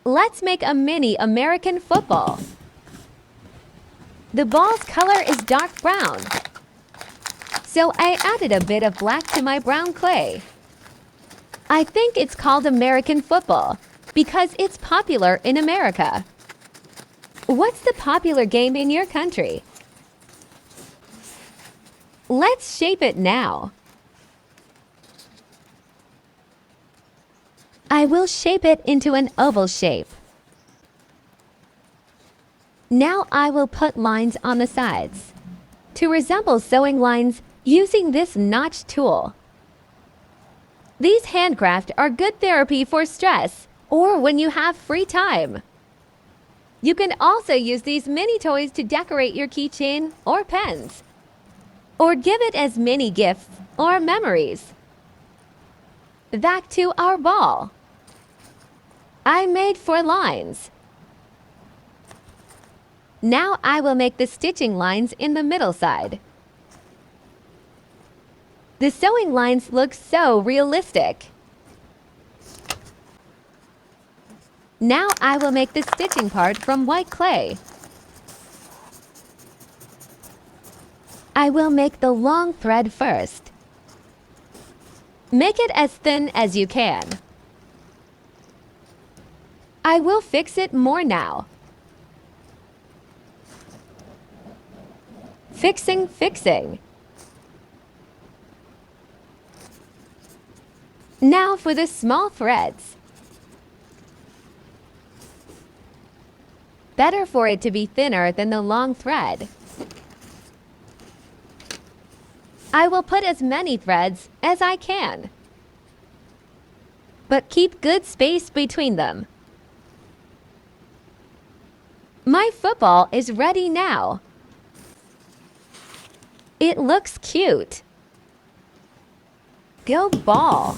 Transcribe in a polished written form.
Let's make a mini American football. The ball's color is dark brown, so I added a bit of black to my brown clay. I think it's called American football because it's popular in America. What's the popular game in your country? Let's shape it now. I will shape it into an oval shape. Now I will put lines on the sides to resemble sewing lines using this notch tool. These handcraft are good therapy for stress or when you have free time. You can also use these mini toys to decorate your keychain or pens, or give it as mini gifts or memories. Back to our ball. I made 4 lines. Now I will make the stitching lines in the middle side. The sewing lines look so realistic. Now I will make the stitching part from white clay. I will make the long thread first. Make it as thin as you can. I will fix it more now. Fixing. Now for the small threads. Better for it to be thinner than the long thread. I will put as many threads as I can, but keep good space between them. My football is ready now. It looks cute. Go ball!